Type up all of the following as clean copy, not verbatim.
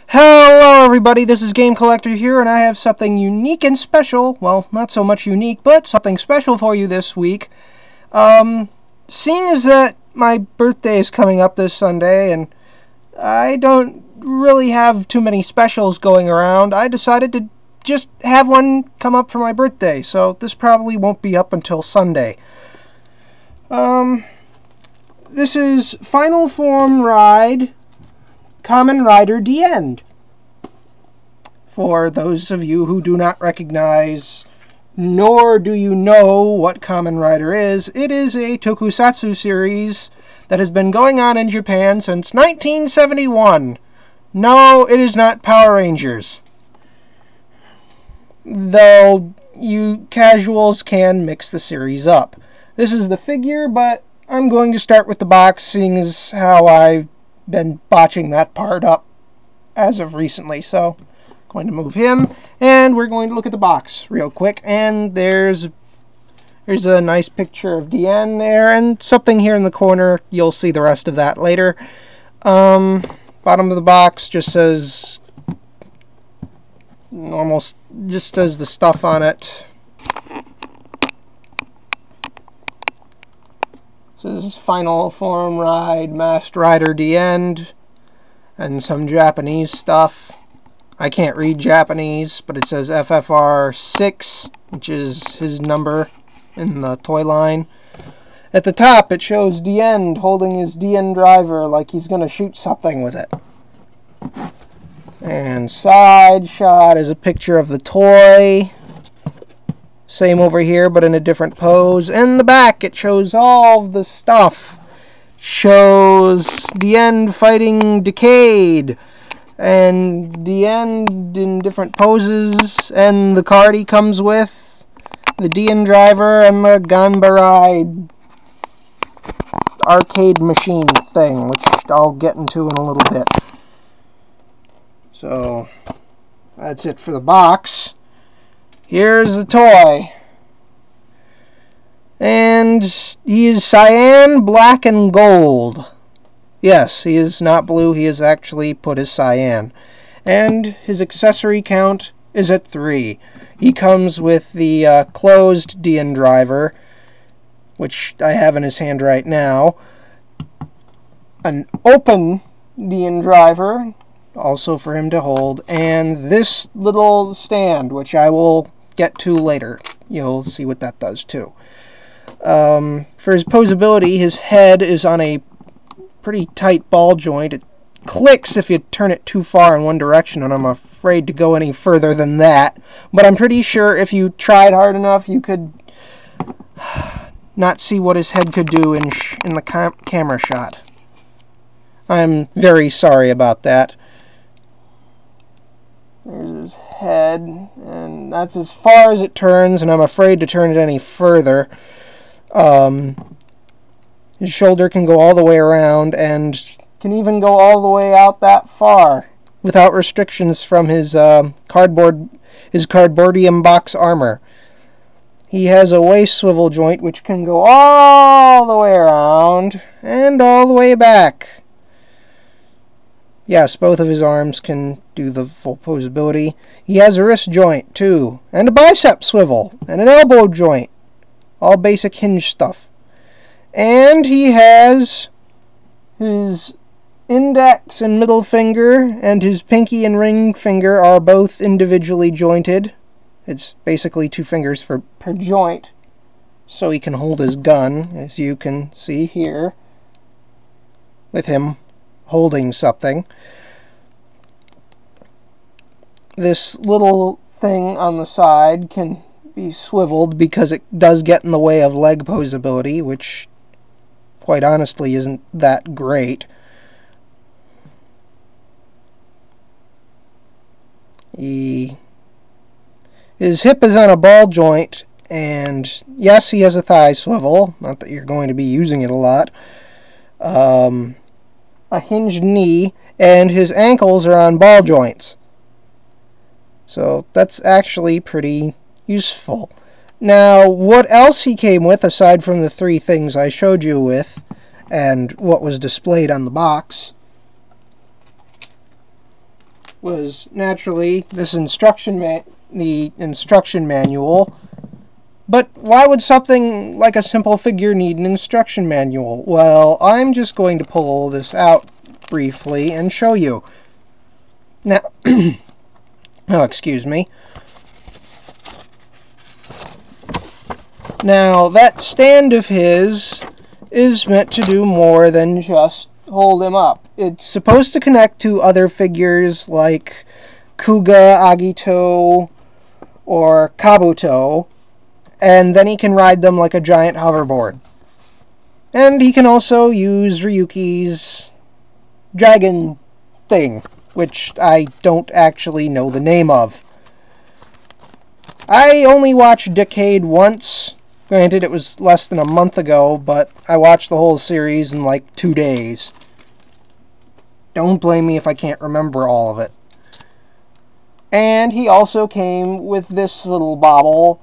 Hello everybody, this is Game Collector here, and I have something unique and special, well, not so much unique, but something special for you this week. Seeing as that my birthday is coming up this Sunday, and I don't really have too many specials going around, I decided to just have one come up for my birthday, so this probably won't be up until Sunday. This is Final Form Ride Kamen Rider Diend. For those of you who do not recognize, nor do you know what Kamen Rider is, it is a tokusatsu series that has been going on in Japan since 1971. No, it is not Power Rangers. Though you casuals can mix the series up. This is the figure, but I'm going to start with the box, seeing as how I've been botching that part up as of recently. So, going to move him, and we're going to look at the box real quick. And there's a nice picture of Diend there, and something here in the corner. You'll see the rest of that later. Bottom of the box just says normal, just says the stuff on it. This is Final Form Ride Masked Rider Diend, and some Japanese stuff. I can't read Japanese, but it says FFR 6, which is his number in the toy line. At the top, it shows Diend holding his Diend driver like he's going to shoot something with it. And side shot is a picture of the toy. Same over here, but in a different pose. In the back, it shows all the stuff. Shows Diend fighting Decade, and Diend in different poses, and the card he comes with, the Diend driver, and the Ganbarai arcade machine thing, which I'll get into in a little bit. So, that's it for the box. Here's the toy. And he is cyan, black, and gold. Yes, he is not blue. He has actually put his cyan. And his accessory count is at 3. He comes with the closed Diend driver, which I have in his hand right now. An open Diend driver, also for him to hold. And this little stand, which I will get to later. You'll see what that does too. For his posability, his head is on a pretty tight ball joint. It clicks if you turn it too far in one direction, and I'm afraid to go any further than that. But I'm pretty sure if you tried hard enough, you could not see what his head could do in the camera shot. I'm very sorry about that. There's his head, and that's as far as it turns, and I'm afraid to turn it any further. His shoulder can go all the way around, and can even go all the way out that far, without restrictions from his cardboardium box armor. He has a waist swivel joint, which can go all the way around, and all the way back. Yes, both of his arms can do the full posability. He has a wrist joint, too, and a bicep swivel, and an elbow joint. All basic hinge stuff. And he has his index and middle finger, and his pinky and ring finger are both individually jointed. It's basically 2 fingers per joint, so he can hold his gun, as you can see here, with him holding something. This little thing on the side can be swiveled because it does get in the way of leg posability, which quite honestly isn't that great. His hip is on a ball joint, and yes, he has a thigh swivel, not that you're going to be using it a lot. A hinged knee, and his ankles are on ball joints. So that's actually pretty useful. Now, what else he came with, aside from the 3 things I showed you with, and what was displayed on the box, was naturally this the instruction manual. But why would something like a simple figure need an instruction manual? Well, I'm just going to pull this out briefly and show you. Now, oh, excuse me. Now, that stand of his is meant to do more than just hold him up. It's supposed to connect to other figures like Kuga, Agito, or Kabuto, and then he can ride them like a giant hoverboard. And he can also use Ryuki's dragon thing, which I don't actually know the name of. I only watched Decade once. Granted, it was less than a month ago, but I watched the whole series in like 2 days. Don't blame me if I can't remember all of it. And he also came with this little bauble,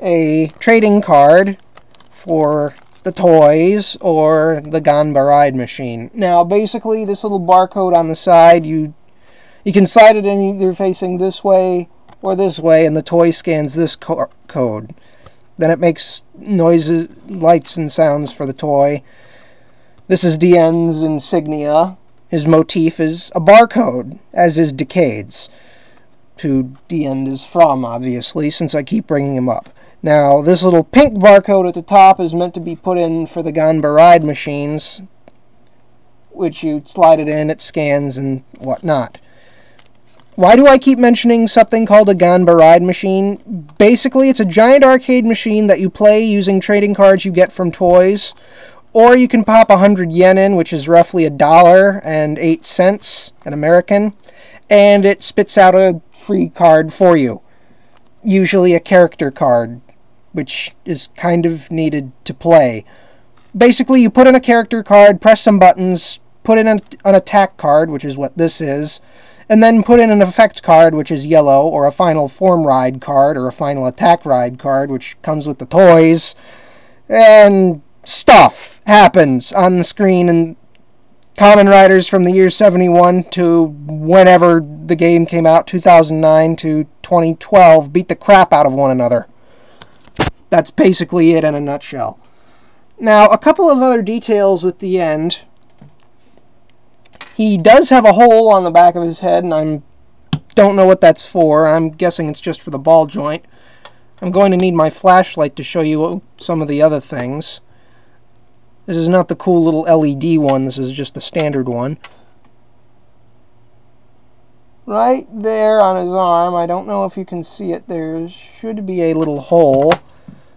a trading card for the toys or the Ganba ride machine. Now, basically, this little barcode on the side, you can slide it in either facing this way or this way, and the toy scans this code. Then it makes noises, lights, and sounds for the toy. This is Diend's insignia. His motif is a barcode, as is Decade's, who Diend is from, obviously, since I keep bringing him up. Now, this little pink barcode at the top is meant to be put in for the Ganba ride machines, which you slide it in, it scans, and whatnot. Why do I keep mentioning something called a Ganba ride machine? Basically, it's a giant arcade machine that you play using trading cards you get from toys, or you can pop 100 yen in, which is roughly $1.08 in American, and it spits out a free card for you. Usually a character card, which is kind of needed to play. Basically, you put in a character card, press some buttons, put in an attack card, which is what this is, and then put in an effect card, which is yellow, or a final form ride card, or a final attack ride card, which comes with the toys, and stuff happens on the screen, and Kamen Riders from the year 71 to whenever the game came out, 2009 to 2012, beat the crap out of one another. That's basically it in a nutshell. Now, a couple of other details with the end. He does have a hole on the back of his head, and I don't know what that's for. I'm guessing it's just for the ball joint. I'm going to need my flashlight to show you some of the other things. This is not the cool little LED one, this is just the standard one. Right there on his arm, I don't know if you can see it, there should be a little hole.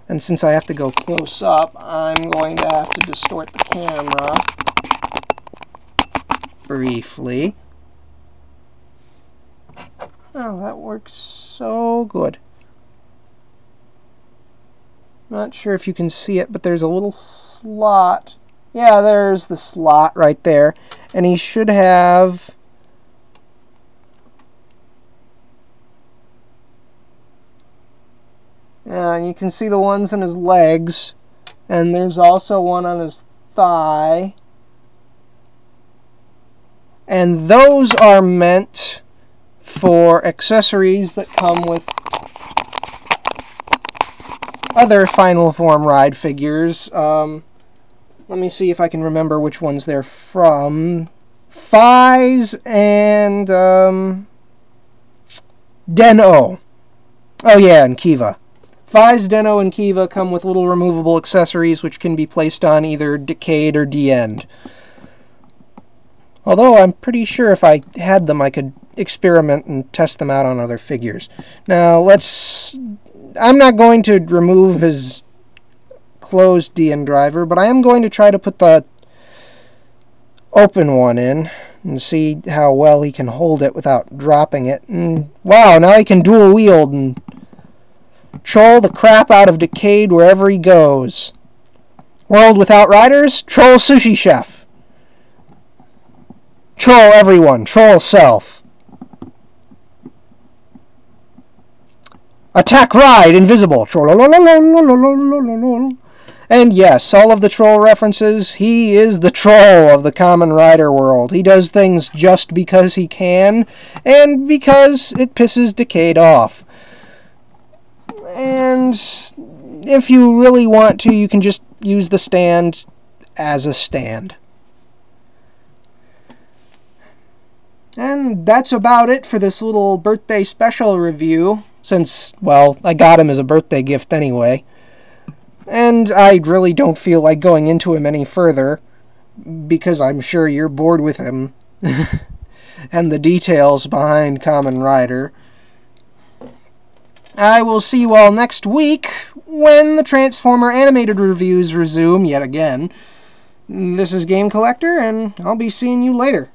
And since I have to go close up, I'm going to have to distort the camera briefly. Oh, that works so good. Not sure if you can see it, but there's a little slot. Yeah, there's the slot right there. And he should have... Yeah, and you can see the ones in his legs. And there's also one on his thigh. And those are meant for accessories that come with other Final Form ride figures. Let me see if I can remember which ones they're from. Fies and Den-O. Oh yeah, and Kiva. Fies, Den-O, and Kiva come with little removable accessories which can be placed on either Decade or Diend. Although I'm pretty sure if I had them I could experiment and test them out on other figures. Now I'm not going to remove his closed Diend driver, but I am going to try to put the open one in and see how well he can hold it without dropping it. And wow, now he can dual wield and troll the crap out of Decade wherever he goes. World without riders? Troll Sushi Chef. Troll everyone. Troll self. Attack ride invisible. And yes, all of the troll references, he is the troll of the Kamen Rider world. He does things just because he can, and because it pisses Decade off. And if you really want to, you can just use the stand as a stand. And that's about it for this little birthday special review, since, well, I got him as a birthday gift anyway. And I really don't feel like going into him any further, because I'm sure you're bored with him and the details behind Kamen Rider. I will see you all next week when the Transformer animated reviews resume yet again. This is Game Collector, and I'll be seeing you later.